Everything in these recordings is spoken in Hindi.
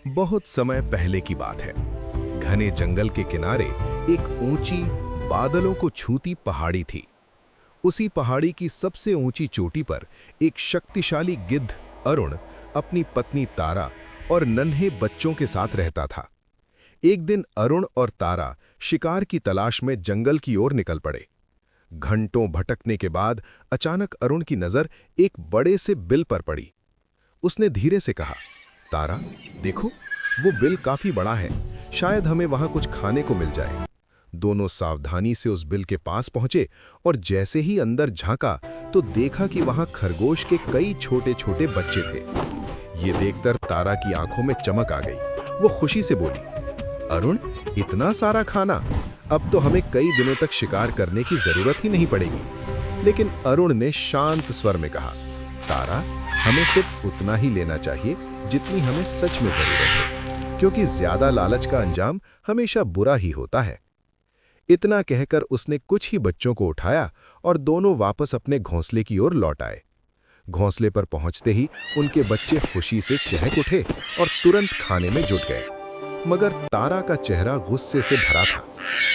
बहुत समय पहले की बात है। घने जंगल के किनारे एक ऊंची, बादलों को छूती पहाड़ी थी। उसी पहाड़ी की सबसे ऊंची चोटी पर एक शक्तिशाली गिद्ध अरुण अपनी पत्नी तारा और नन्हे बच्चों के साथ रहता था। एक दिन अरुण और तारा शिकार की तलाश में जंगल की ओर निकल पड़े। घंटों भटकने के बाद अचानक अरुण की नजर एक बड़े से बिल पर पड़ी। उसने धीरे से कहा, तारा, देखो, वो बिल काफी बड़ा है, शायद हमें वहां कुछ खाने को मिल जाए। दोनों सावधानी से उस बिल के पास पहुंचे और जैसे ही अंदर झांका तो देखा कि वहां खरगोश के कई छोटे छोटे बच्चे थे। ये देखकर तारा की आंखों में चमक आ गई। वो खुशी से बोली, अरुण, इतना सारा खाना! अब तो हमें कई दिनों तक शिकार करने की जरूरत ही नहीं पड़ेगी। लेकिन अरुण ने शांत स्वर में कहा, तारा, हमें सिर्फ उतना ही लेना चाहिए जितनी हमें सच में जरूरत है, क्योंकि ज्यादा लालच का अंजाम हमेशा बुरा ही होता है। इतना कहकर उसने कुछ ही बच्चों को उठाया और दोनों वापस अपने घोंसले की ओर लौट आए। घोंसले पर पहुंचते ही उनके बच्चे खुशी से चहक उठे और तुरंत खाने में जुट गए। मगर तारा का चेहरा गुस्से से भरा था।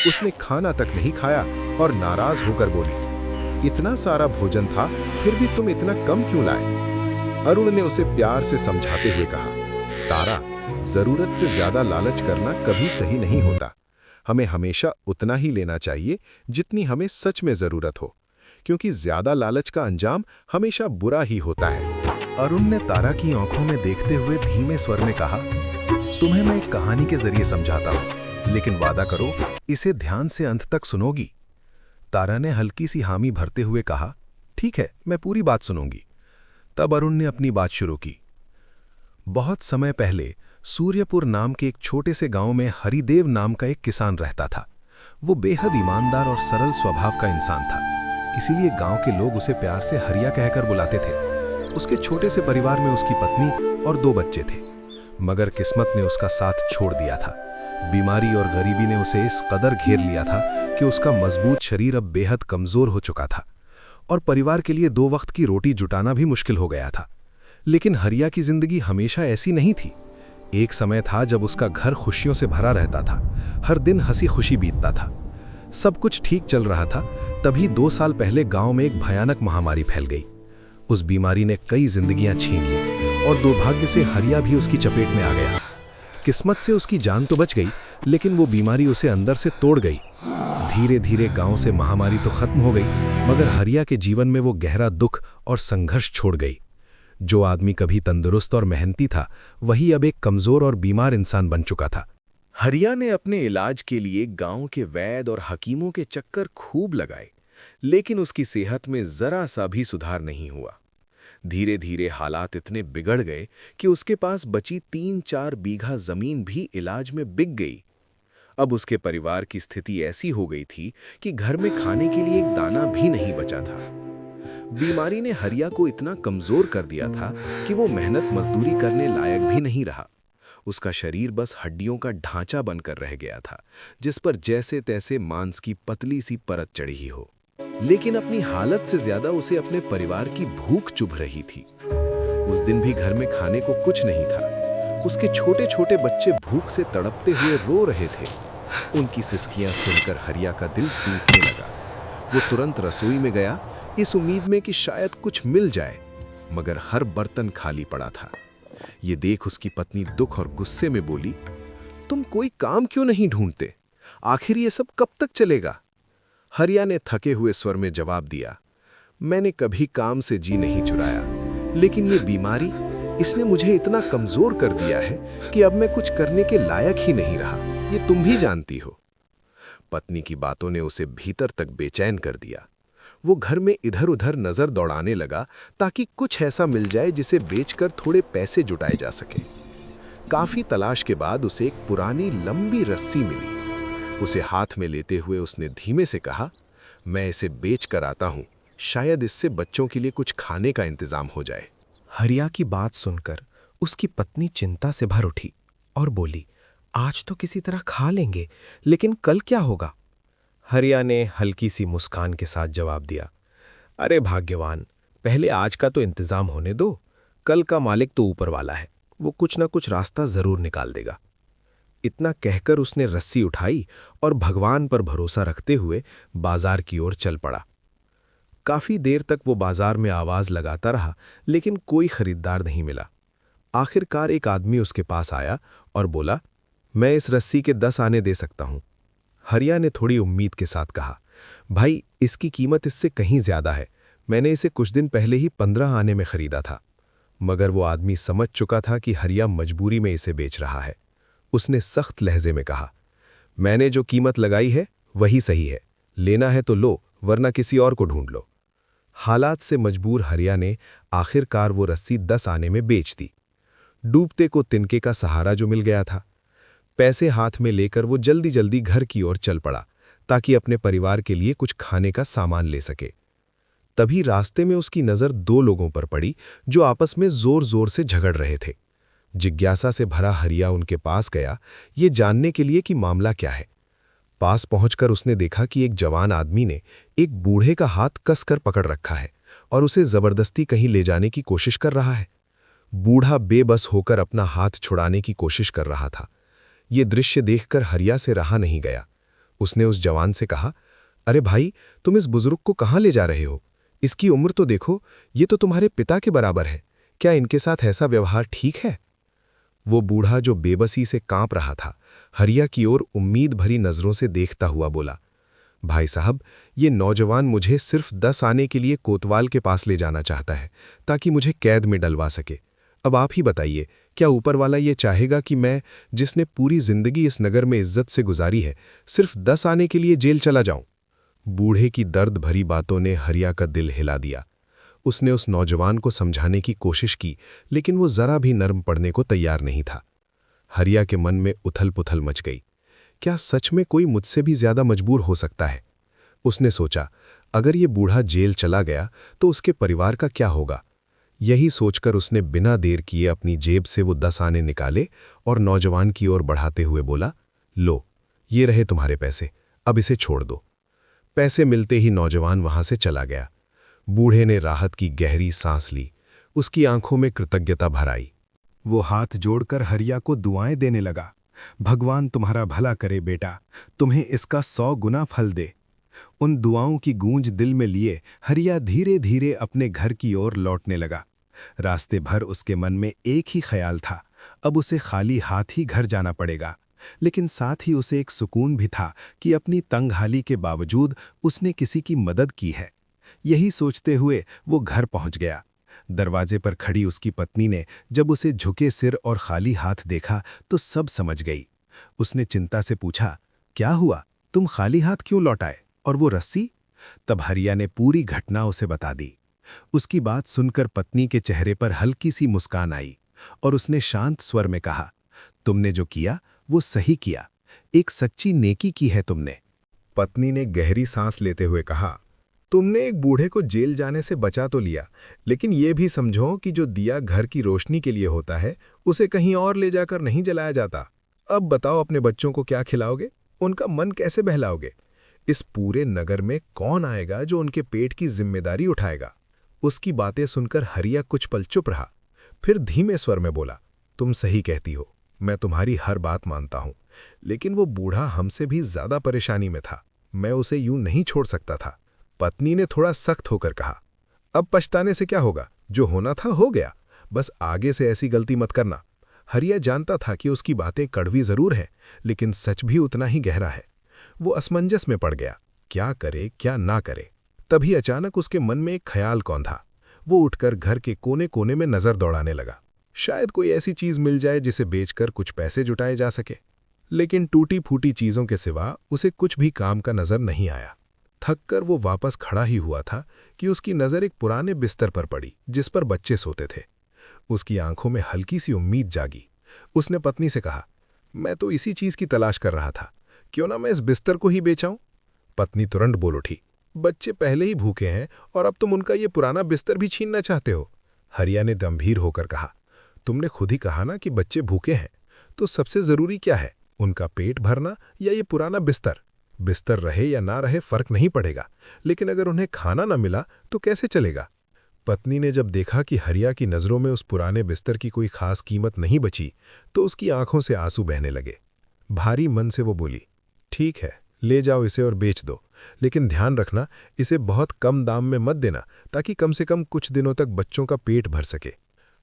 उसने खाना तक नहीं खाया और नाराज होकर बोली, इतना सारा भोजन था, फिर भी तुम इतना कम क्यों लाए? अरुण ने उसे प्यार से समझाते हुए कहा, तारा, जरूरत से ज्यादा लालच करना कभी सही नहीं होता। हमें हमेशा उतना ही लेना चाहिए जितनी हमें सच में जरूरत हो, क्योंकि ज्यादा लालच का अंजाम हमेशा बुरा ही होता है। अरुण ने तारा की आंखों में देखते हुए धीमे स्वर में कहा, तुम्हें मैं एक कहानी के जरिए समझाता हूं, लेकिन वादा करो इसे ध्यान से अंत तक सुनोगी। तारा ने हल्की सी हामी भरते हुए कहा, ठीक है, मैं पूरी बात सुनूंगी। तब अरुण ने अपनी बात शुरू की। बहुत समय पहले सूर्यपुर नाम के एक छोटे से गांव में हरिदेव नाम का एक किसान रहता था। वो बेहद ईमानदार और सरल स्वभाव का इंसान था, इसीलिए गांव के लोग उसे प्यार से हरिया कहकर बुलाते थे। उसके छोटे से परिवार में उसकी पत्नी और 2 बच्चे थे, मगर किस्मत ने उसका साथ छोड़ दिया था। बीमारी और गरीबी ने उसे इस कदर घेर लिया था कि उसका मजबूत शरीर अब बेहद कमजोर हो चुका था और परिवार के लिए 2 वक्त की रोटी जुटाना भी मुश्किल हो गया था। लेकिन हरिया की जिंदगी हमेशा ऐसी नहीं थी। एक समय था जब उसका घर खुशियों से भरा रहता था, हर दिन हंसी खुशी बीतता था, सब कुछ ठीक चल रहा था। तभी 2 साल पहले गांव में एक भयानक महामारी फैल गई। उस बीमारी ने कई जिंदगियां छीन ली और दुर्भाग्य से हरिया भी उसकी चपेट में आ गया। किस्मत से उसकी जान तो बच गई, लेकिन वो बीमारी उसे अंदर से तोड़ गई। धीरे धीरे गांव से महामारी तो खत्म हो गई, मगर हरिया के जीवन में वो गहरा दुख और संघर्ष छोड़ गई। जो आदमी कभी तंदुरुस्त और मेहनती था, वही अब एक कमजोर और बीमार इंसान बन चुका था। हरिया ने अपने इलाज के लिए गांव के वैद्य और हकीमों के चक्कर खूब लगाए, लेकिन उसकी सेहत में जरा सा भी सुधार नहीं हुआ। धीरे धीरे हालात इतने बिगड़ गए कि उसके पास बची 3-4 बीघा जमीन भी इलाज में बिक गई। अब उसके परिवार की स्थिति ऐसी हो गई थी कि घर में खाने के लिए एक दाना भी नहीं बचा था। बीमारी ने हरिया को इतना कमजोर कर दिया था कि वो मेहनत मजदूरी करने लायक भी नहीं रहा। उसका शरीर बस हड्डियों का ढांचा बनकर रह गया था, जिस पर जैसे तैसे मांस की पतली सी परत चढ़ी ही हो। लेकिन अपनी हालत से ज्यादा उसे अपने परिवार की भूख चुभ रही थी। उस दिन भी घर में खाने को कुछ नहीं था। उसके छोटे छोटे बच्चे भूख से तड़पते हुए रो रहे थे। उनकी सिसकियां सुनकर हरिया का दिल टूटने लगा। वो तुरंत रसोई में गया, इस उम्मीद में कि शायद कुछ मिल जाए, मगर हर बर्तन खाली पड़ा था। ये देख उसकी पत्नी दुख और गुस्से में बोली, तुम कोई काम क्यों नहीं ढूंढते? आखिर ये सब कब तक चलेगा? हरिया ने थके हुए स्वर में जवाब दिया, मैंने कभी काम से जी नहीं चुराया, लेकिन ये बीमारी, इसने मुझे इतना कमजोर कर दिया है कि अब मैं कुछ करने के लायक ही नहीं रहा। ये तुम भी जानती हो। पत्नी की बातों ने उसे भीतर तक बेचैन कर दिया। वो घर में इधर उधर नजर दौड़ाने लगा ताकि कुछ ऐसा मिल जाए जिसे बेचकर थोड़े पैसे जुटाए जा सके। काफी तलाश के बाद उसे एक पुरानी लंबी रस्सी मिली। उसे हाथ में लेते हुए उसने धीमे से कहा, मैं इसे बेच कर आता हूं, शायद इससे बच्चों के लिए कुछ खाने का इंतजाम हो जाए। हरिया की बात सुनकर उसकी पत्नी चिंता से भर उठी और बोली, आज तो किसी तरह खा लेंगे, लेकिन कल क्या होगा? हरिया ने हल्की सी मुस्कान के साथ जवाब दिया, अरे भाग्यवान, पहले आज का तो इंतजाम होने दो, कल का मालिक तो ऊपर वाला है, वो कुछ ना कुछ रास्ता जरूर निकाल देगा। इतना कहकर उसने रस्सी उठाई और भगवान पर भरोसा रखते हुए बाजार की ओर चल पड़ा। काफी देर तक वो बाजार में आवाज लगाता रहा, लेकिन कोई खरीदार नहीं मिला। आखिरकार एक आदमी उसके पास आया और बोला, मैं इस रस्सी के 10 आने दे सकता हूं। हरिया ने थोड़ी उम्मीद के साथ कहा, भाई इसकी कीमत इससे कहीं ज्यादा है, मैंने इसे कुछ दिन पहले ही 15 आने में खरीदा था। मगर वो आदमी समझ चुका था कि हरिया मजबूरी में इसे बेच रहा है। उसने सख्त लहजे में कहा, मैंने जो कीमत लगाई है वही सही है, लेना है तो लो, वरना किसी और को ढूंढ लो। हालात से मजबूर हरिया ने आखिरकार वो रस्सी 10 आने में बेच दी। डूबते को तिनके का सहारा जो मिल गया था। पैसे हाथ में लेकर वो जल्दी जल्दी घर की ओर चल पड़ा, ताकि अपने परिवार के लिए कुछ खाने का सामान ले सके। तभी रास्ते में उसकी नजर 2 लोगों पर पड़ी, जो आपस में जोर जोर से झगड़ रहे थे। जिज्ञासा से भरा हरिया उनके पास गया, ये जानने के लिए कि मामला क्या है। पास पहुंचकर उसने देखा कि एक जवान आदमी ने एक बूढ़े का हाथ कसकर पकड़ रखा है और उसे जबरदस्ती कहीं ले जाने की कोशिश कर रहा है। बूढ़ा बेबस होकर अपना हाथ छुड़ाने की कोशिश कर रहा था। ये दृश्य देखकर हरिया से रहा नहीं गया। उसने उस जवान से कहा, अरे भाई, तुम इस बुजुर्ग को कहाँ ले जा रहे हो? इसकी उम्र तो देखो, ये तो तुम्हारे पिता के बराबर है। क्या इनके साथ ऐसा व्यवहार ठीक है? वो बूढ़ा जो बेबसी से कांप रहा था, हरिया की ओर उम्मीद भरी नजरों से देखता हुआ बोला, भाई साहब, ये नौजवान मुझे सिर्फ 10 आने के लिए कोतवाल के पास ले जाना चाहता है, ताकि मुझे कैद में डलवा सके। अब आप ही बताइए, क्या ऊपर वाला ये चाहेगा कि मैं, जिसने पूरी जिंदगी इस नगर में इज्जत से गुजारी है, सिर्फ 10 आने के लिए जेल चला जाऊं? बूढ़े की दर्द भरी बातों ने हरिया का दिल हिला दिया। उसने उस नौजवान को समझाने की कोशिश की, लेकिन वो जरा भी नर्म पड़ने को तैयार नहीं था। हरिया के मन में उथल-पुथल मच गई। क्या सच में कोई मुझसे भी ज्यादा मजबूर हो सकता है? उसने सोचा, अगर ये बूढ़ा जेल चला गया तो उसके परिवार का क्या होगा? यही सोचकर उसने बिना देर किए अपनी जेब से वो 10 आने निकाले और नौजवान की ओर बढ़ाते हुए बोला, लो, ये रहे तुम्हारे पैसे, अब इसे छोड़ दो। पैसे मिलते ही नौजवान वहां से चला गया। बूढ़े ने राहत की गहरी सांस ली। उसकी आंखों में कृतज्ञता भर आई। वो हाथ जोड़कर हरिया को दुआएं देने लगा, भगवान तुम्हारा भला करे बेटा, तुम्हें इसका 100 गुना फल दे। उन दुआओं की गूंज दिल में लिए हरिया धीरे धीरे अपने घर की ओर लौटने लगा। रास्ते भर उसके मन में एक ही ख्याल था, अब उसे खाली हाथ ही घर जाना पड़ेगा। लेकिन साथ ही उसे एक सुकून भी था कि अपनी तंगहाली के बावजूद उसने किसी की मदद की है। यही सोचते हुए वो घर पहुंच गया। दरवाजे पर खड़ी उसकी पत्नी ने जब उसे झुके सिर और खाली हाथ देखा तो सब समझ गई। उसने चिंता से पूछा, क्या हुआ, तुम खाली हाथ क्यों लौट आए, और वो रस्सी? तब हरिया ने पूरी घटना उसे बता दी। उसकी बात सुनकर पत्नी के चेहरे पर हल्की सी मुस्कान आई और उसने शांत स्वर में कहा, तुमने जो किया वो सही किया, एक सच्ची नेकी की है तुमने। पत्नी ने गहरी सांस लेते हुए कहा, तुमने एक बूढ़े को जेल जाने से बचा तो लिया, लेकिन ये भी समझो कि जो दिया घर की रोशनी के लिए होता है, उसे कहीं और ले जाकर नहीं जलाया जाता। अब बताओ, अपने बच्चों को क्या खिलाओगे, उनका मन कैसे बहलाओगे? इस पूरे नगर में कौन आएगा जो उनके पेट की जिम्मेदारी उठाएगा? उसकी बातें सुनकर हरिया कुछ पल चुप रहा, फिर धीमे स्वर में बोला, तुम सही कहती हो, मैं तुम्हारी हर बात मानता हूं, लेकिन वो बूढ़ा हमसे भी ज्यादा परेशानी में था, मैं उसे यूं नहीं छोड़ सकता था। पत्नी ने थोड़ा सख्त होकर कहा, अब पछताने से क्या होगा, जो होना था हो गया, बस आगे से ऐसी गलती मत करना। हरिया जानता था कि उसकी बातें कड़वी जरूर हैं, लेकिन सच भी उतना ही गहरा है। वो असमंजस में पड़ गया, क्या करे क्या ना करे। तभी अचानक उसके मन में एक ख्याल कौन था। वो उठकर घर के कोने कोने में नजर दौड़ाने लगा, शायद कोई ऐसी चीज मिल जाए जिसे बेचकर कुछ पैसे जुटाए जा सके। लेकिन टूटी फूटी चीजों के सिवा उसे कुछ भी काम का नजर नहीं आया। थककर वो वापस खड़ा ही हुआ था कि उसकी नजर एक पुराने बिस्तर पर पड़ी जिस पर बच्चे सोते थे। उसकी आंखों में हल्की सी उम्मीद जागी। उसने पत्नी से कहा, मैं तो इसी चीज की तलाश कर रहा था, क्यों ना मैं इस बिस्तर को ही बेचाऊं? पत्नी तुरंत बोल उठी, बच्चे पहले ही भूखे हैं और अब तुम उनका ये पुराना बिस्तर भी छीनना चाहते हो? हरिया ने गंभीर होकर कहा, तुमने खुद ही कहा ना कि बच्चे भूखे हैं, तो सबसे जरूरी क्या है, उनका पेट भरना या ये पुराना बिस्तर? बिस्तर रहे या ना रहे फर्क नहीं पड़ेगा, लेकिन अगर उन्हें खाना ना मिला तो कैसे चलेगा? पत्नी ने जब देखा कि हरिया की नज़रों में उस पुराने बिस्तर की कोई खास कीमत नहीं बची, तो उसकी आंखों से आंसू बहने लगे। भारी मन से वो बोली, ठीक है, ले जाओ इसे और बेच दो, लेकिन ध्यान रखना इसे बहुत कम दाम में मत देना, ताकि कम से कम कुछ दिनों तक बच्चों का पेट भर सके।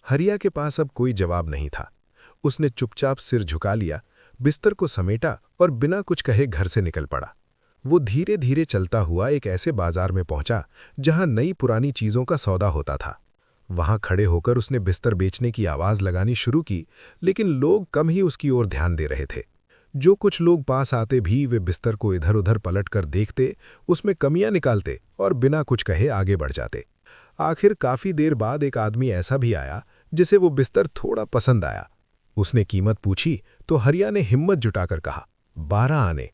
हरिया के पास अब कोई जवाब नहीं था। उसने चुपचाप सिर झुका लिया, बिस्तर को समेटा और बिना कुछ कहे घर से निकल पड़ा। वो धीरे धीरे चलता हुआ एक ऐसे बाजार में पहुंचा जहां नई पुरानी चीजों का सौदा होता था। वहां खड़े होकर उसने बिस्तर बेचने की आवाज लगानी शुरू की, लेकिन लोग कम ही उसकी ओर ध्यान दे रहे थे। जो कुछ लोग पास आते भी वे बिस्तर को इधर उधर पलट कर देखते, उसमें कमियां निकालते और बिना कुछ कहे आगे बढ़ जाते। आखिर काफी देर बाद एक आदमी ऐसा भी आया जिसे वो बिस्तर थोड़ा पसंद आया। उसने कीमत पूछी तो हरिया ने हिम्मत जुटाकर कहा, 12 आने।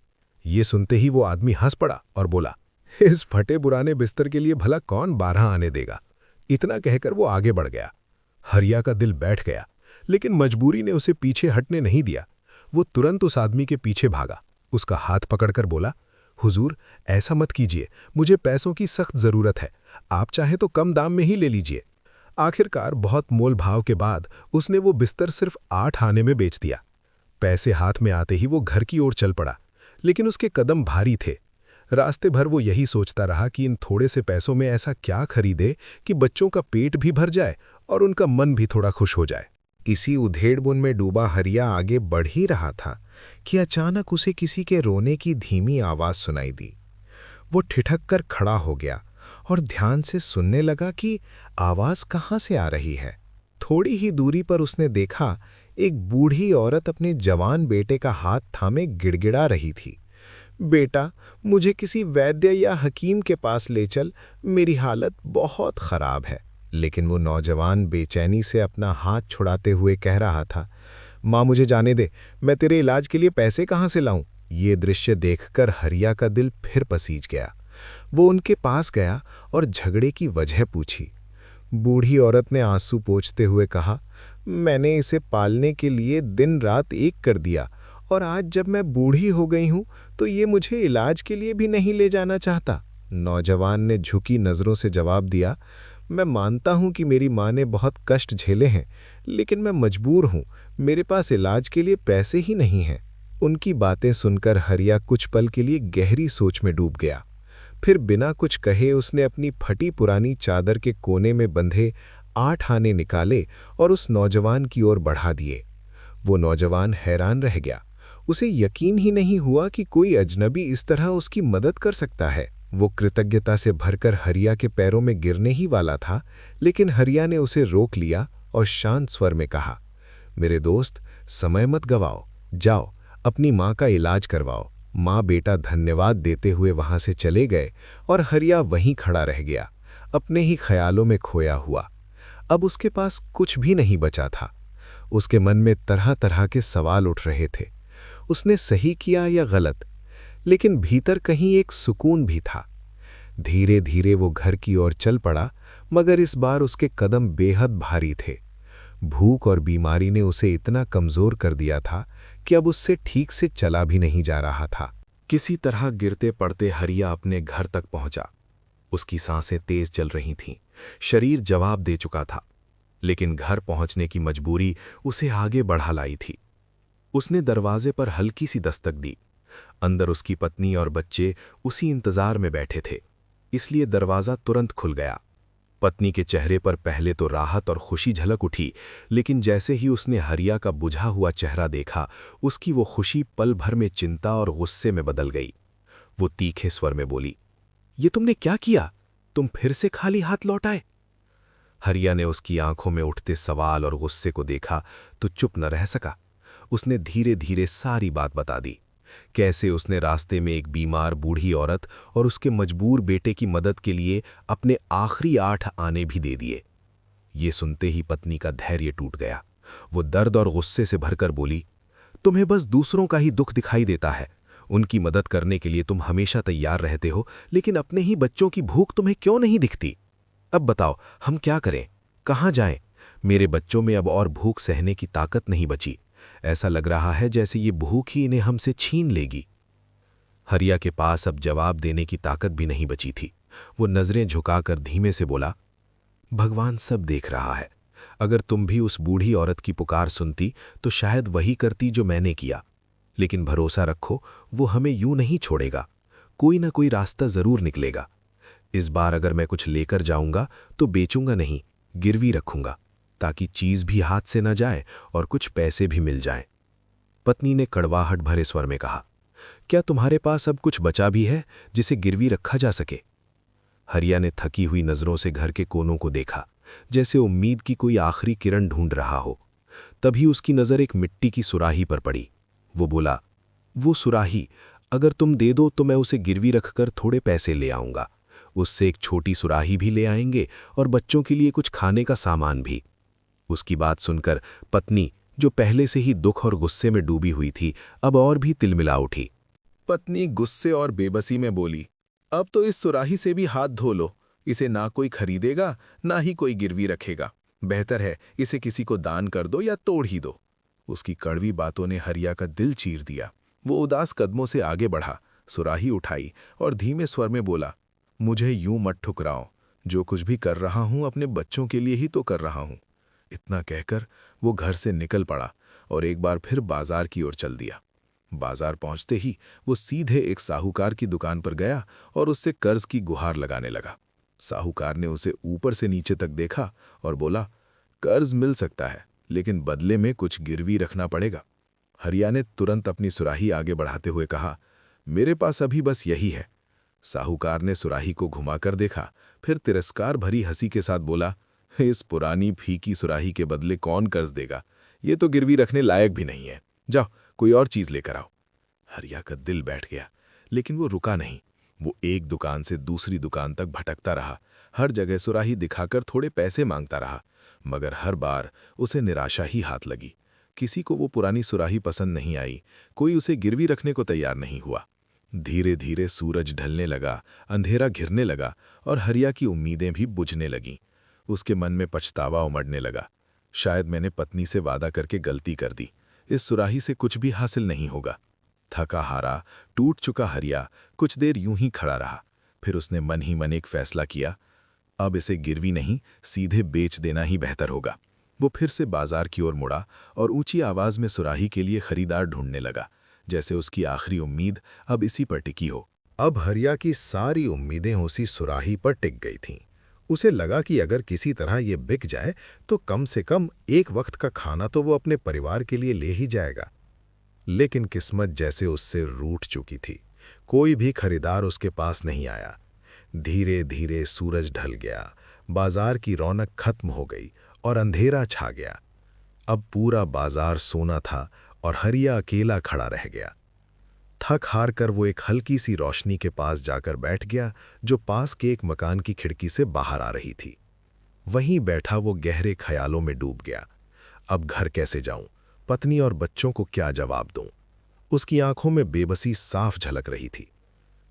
ये सुनते ही वो आदमी हंस पड़ा और बोला, इस फटे पुराने बिस्तर के लिए भला कौन 12 आने देगा। इतना कहकर वो आगे बढ़ गया। हरिया का दिल बैठ गया, लेकिन मजबूरी ने उसे पीछे हटने नहीं दिया। वो तुरंत उस आदमी के पीछे भागा, उसका हाथ पकड़कर बोला, हुजूर, ऐसा मत कीजिए, मुझे पैसों की सख्त जरूरत है, आप चाहें तो कम दाम में ही ले लीजिए। आखिरकार बहुत मोल भाव के बाद उसने वो बिस्तर सिर्फ 8 आने में बेच दिया। पैसे हाथ में आते ही वो घर की ओर चल पड़ा, लेकिन उसके कदम भारी थे। रास्ते भर वो यही सोचता रहा कि इन थोड़े से पैसों में ऐसा क्या खरीदे कि बच्चों का पेट भी भर जाए और उनका मन भी थोड़ा खुश हो जाए। इसी उधेड़बुन में डूबा हरिया आगे बढ़ ही रहा था कि अचानक उसे किसी के रोने की धीमी आवाज सुनाई दी। वो ठिठक कर खड़ा हो गया और ध्यान से सुनने लगा कि आवाज कहाँ से आ रही है। थोड़ी ही दूरी पर उसने देखा, एक बूढ़ी औरत अपने जवान बेटे का हाथ थामे गिड़गिड़ा रही थी। बेटा, मुझे किसी वैद्य या हकीम के पास ले चल, मेरी हालत बहुत खराब है। लेकिन वो नौजवान बेचैनी से अपना हाथ छुड़ाते हुए कह रहा था, माँ मुझे जाने दे, मैं तेरे इलाज के लिए पैसे कहाँ से लाऊं। ये दृश्य देखकर हरिया का दिल फिर पसीज गया। वो उनके पास गया और झगड़े की वजह पूछी। बूढ़ी औरत ने आंसू पोंछते हुए कहा, मैंने इसे पालने के लिए दिन रात एक कर दिया, और आज जब मैं बूढ़ी हो गई हूं तो ये मुझे इलाज के लिए भी नहीं ले जाना चाहता। नौजवान ने झुकी नज़रों से जवाब दिया, मैं मानता हूं कि मेरी माँ ने बहुत कष्ट झेले हैं, लेकिन मैं मजबूर हूं, मेरे पास इलाज के लिए पैसे ही नहीं हैं। उनकी बातें सुनकर हरिया कुछ पल के लिए गहरी सोच में डूब गया। फिर बिना कुछ कहे उसने अपनी फटी पुरानी चादर के कोने में बंधे 8 आने निकाले और उस नौजवान की ओर बढ़ा दिए। वो नौजवान हैरान रह गया। उसे यकीन ही नहीं हुआ कि कोई अजनबी इस तरह उसकी मदद कर सकता है। वो कृतज्ञता से भरकर हरिया के पैरों में गिरने ही वाला था, लेकिन हरिया ने उसे रोक लिया और शांत स्वर में कहा, मेरे दोस्त, समय मत गवाओ, जाओ अपनी माँ का इलाज करवाओ। माँ बेटा धन्यवाद देते हुए वहां से चले गए और हरिया वहीं खड़ा रह गया, अपने ही ख्यालों में खोया हुआ। अब उसके पास कुछ भी नहीं बचा था। उसके मन में तरह तरह के सवाल उठ रहे थे। उसने सही किया या गलत, लेकिन भीतर कहीं एक सुकून भी था। धीरे धीरे वो घर की ओर चल पड़ा, मगर इस बार उसके कदम बेहद भारी थे। भूख और बीमारी ने उसे इतना कमजोर कर दिया था कि अब उससे ठीक से चला भी नहीं जा रहा था। किसी तरह गिरते पड़ते हरिया अपने घर तक पहुंचा। उसकी सांसें तेज चल रही थीं, शरीर जवाब दे चुका था, लेकिन घर पहुंचने की मजबूरी उसे आगे बढ़ा लाई थी। उसने दरवाजे पर हल्की सी दस्तक दी। अंदर उसकी पत्नी और बच्चे उसी इंतजार में बैठे थे, इसलिए दरवाजा तुरंत खुल गया। पत्नी के चेहरे पर पहले तो राहत और खुशी झलक उठी, लेकिन जैसे ही उसने हरिया का बुझा हुआ चेहरा देखा, उसकी वो खुशी पल भर में चिंता और गुस्से में बदल गई। वो तीखे स्वर में बोली, ये तुमने क्या किया? तुम फिर से खाली हाथ लौट आए? हरिया ने उसकी आंखों में उठते सवाल और गुस्से को देखा तो चुप न रह सका। उसने धीरे धीरे सारी बात बता दी, कैसे उसने रास्ते में एक बीमार बूढ़ी औरत और उसके मजबूर बेटे की मदद के लिए अपने आखिरी 8 आने भी दे दिए। ये सुनते ही पत्नी का धैर्य टूट गया। वो दर्द और गुस्से से भरकर बोली, तुम्हें बस दूसरों का ही दुख दिखाई देता है। उनकी मदद करने के लिए तुम हमेशा तैयार रहते हो, लेकिन अपने ही बच्चों की भूख तुम्हें क्यों नहीं दिखती? अब बताओ, हम क्या करें, कहाँ जाएं? मेरे बच्चों में अब और भूख सहने की ताकत नहीं बची। ऐसा लग रहा है जैसे ये भूख ही इन्हें हमसे छीन लेगी। हरिया के पास अब जवाब देने की ताकत भी नहीं बची थी। वो नजरें झुकाकर धीमे से बोला, भगवान सब देख रहा है। अगर तुम भी उस बूढ़ी औरत की पुकार सुनती तो शायद वही करती जो मैंने किया। लेकिन भरोसा रखो, वो हमें यूं नहीं छोड़ेगा। कोई ना कोई रास्ता जरूर निकलेगा। इस बार अगर मैं कुछ लेकर जाऊंगा तो बेचूंगा नहीं, गिरवी रखूंगा, ताकि चीज भी हाथ से न जाए और कुछ पैसे भी मिल जाएं। पत्नी ने कड़वाहट भरे स्वर में कहा, क्या तुम्हारे पास अब कुछ बचा भी है जिसे गिरवी रखा जा सके? हरिया ने थकी हुई नजरों से घर के कोनों को देखा, जैसे उम्मीद की कोई आखिरी किरण ढूंढ रहा हो। तभी उसकी नजर एक मिट्टी की सुराही पर पड़ी। वो बोला, वो सुराही अगर तुम दे दो तो मैं उसे गिरवी रखकर थोड़े पैसे ले आऊंगा। उससे एक छोटी सुराही भी ले आएंगे और बच्चों के लिए कुछ खाने का सामान भी। उसकी बात सुनकर पत्नी, जो पहले से ही दुख और गुस्से में डूबी हुई थी, अब और भी तिलमिला उठी। पत्नी गुस्से और बेबसी में बोली, अब तो इस सुराही से भी हाथ धो लो। इसे ना कोई खरीदेगा, ना ही कोई गिरवी रखेगा। बेहतर है इसे किसी को दान कर दो या तोड़ ही दो। उसकी कड़वी बातों ने हरिया का दिल चीर दिया। वो उदास कदमों से आगे बढ़ा, सुराही उठाई और धीमे स्वर में बोला, मुझे यूं मत ठुकराओ। जो कुछ भी कर रहा हूं अपने बच्चों के लिए ही तो कर रहा हूं। इतना कहकर वो घर से निकल पड़ा और एक बार फिर बाजार की ओर चल दिया। बाजार पहुंचते ही वो सीधे एक साहूकार की दुकान पर गया और उससे कर्ज की गुहार लगाने लगा। साहूकार ने उसे ऊपर से नीचे तक देखा और बोला, कर्ज मिल सकता है, लेकिन बदले में कुछ गिरवी रखना पड़ेगा। हरिया ने तुरंत अपनी सुराही आगे बढ़ाते हुए कहा, मेरे पास अभी बस यही है। साहूकार ने सुराही को घुमाकर देखा, फिर तिरस्कार भरी हंसी के साथ बोला, इस पुरानी फीकी सुराही के बदले कौन कर्ज देगा? ये तो गिरवी रखने लायक भी नहीं है। जाओ कोई और चीज लेकर आओ। हरिया का दिल बैठ गया, लेकिन वो रुका नहीं। वो एक दुकान से दूसरी दुकान तक भटकता रहा, हर जगह सुराही दिखाकर थोड़े पैसे मांगता रहा, मगर हर बार उसे निराशा ही हाथ लगी। किसी को वो पुरानी सुराही पसंद नहीं आई, कोई उसे गिरवी रखने को तैयार नहीं हुआ। धीरे धीरे सूरज ढलने लगा, अंधेरा घिरने लगा और हरिया की उम्मीदें भी बुझने लगीं। उसके मन में पछतावा उमड़ने लगा। शायद मैंने पत्नी से वादा करके गलती कर दी। इस सुराही से कुछ भी हासिल नहीं होगा। थका हारा, टूट चुका हरिया कुछ देर यूं ही खड़ा रहा। फिर उसने मन ही मन एक फैसला किया, अब इसे गिरवी नहीं, सीधे बेच देना ही बेहतर होगा। वो फिर से बाजार की ओर मुड़ा और ऊंची आवाज में सुराही के लिए खरीदार ढूंढने लगा, जैसे उसकी आखिरी उम्मीद अब इसी पर टिकी हो। अब हरिया की सारी उम्मीदें उसी सुराही पर टिक गई थीं। उसे लगा कि अगर किसी तरह ये बिक जाए तो कम से कम एक वक्त का खाना तो वो अपने परिवार के लिए ले ही जाएगा। लेकिन किस्मत जैसे उससे रूठ चुकी थी। कोई भी खरीदार उसके पास नहीं आया। धीरे धीरे सूरज ढल गया, बाजार की रौनक खत्म हो गई और अंधेरा छा गया। अब पूरा बाजार सोना था और हरिया अकेला खड़ा रह गया। थक हार कर वो एक हल्की सी रोशनी के पास जाकर बैठ गया, जो पास के एक मकान की खिड़की से बाहर आ रही थी। वहीं बैठा वो गहरे ख्यालों में डूब गया। अब घर कैसे जाऊं? पत्नी और बच्चों को क्या जवाब दूं? उसकी आंखों में बेबसी साफ झलक रही थी।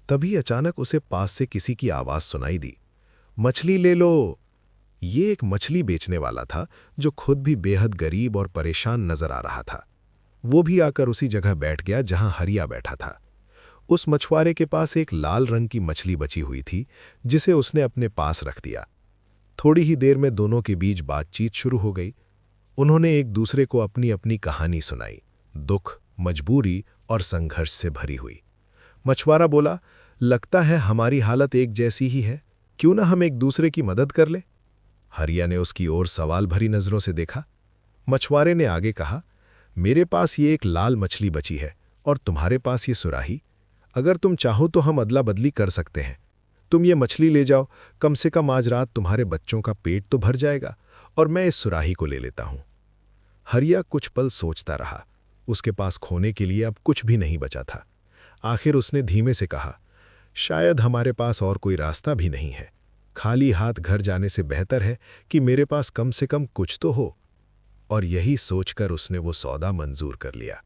तभी अचानक उसे पास से किसी की आवाज सुनाई दी, मछली ले लो। ये एक मछली बेचने वाला था, जो खुद भी बेहद गरीब और परेशान नजर आ रहा था। वो भी आकर उसी जगह बैठ गया जहां हरिया बैठा था। उस मछुआरे के पास एक लाल रंग की मछली बची हुई थी, जिसे उसने अपने पास रख दिया। थोड़ी ही देर में दोनों के बीच बातचीत शुरू हो गई। उन्होंने एक दूसरे को अपनी अपनी कहानी सुनाई, दुख, मजबूरी और संघर्ष से भरी हुई। मछुआरा बोला, लगता है हमारी हालत एक जैसी ही है, क्यों ना हम एक दूसरे की मदद कर ले? हरिया ने उसकी ओर सवाल भरी नजरों से देखा। मछुआरे ने आगे कहा, मेरे पास ये एक लाल मछली बची है और तुम्हारे पास ये सुराही। अगर तुम चाहो तो हम अदला बदली कर सकते हैं। तुम ये मछली ले जाओ, कम से कम आज रात तुम्हारे बच्चों का पेट तो भर जाएगा, और मैं इस सुराही को ले लेता हूं। हरिया कुछ पल सोचता रहा। उसके पास खोने के लिए अब कुछ भी नहीं बचा था। आखिर उसने धीमे से कहा, शायद हमारे पास और कोई रास्ता भी नहीं है। खाली हाथ घर जाने से बेहतर है कि मेरे पास कम से कम कुछ तो हो। और यही सोचकर उसने वो सौदा मंजूर कर लिया।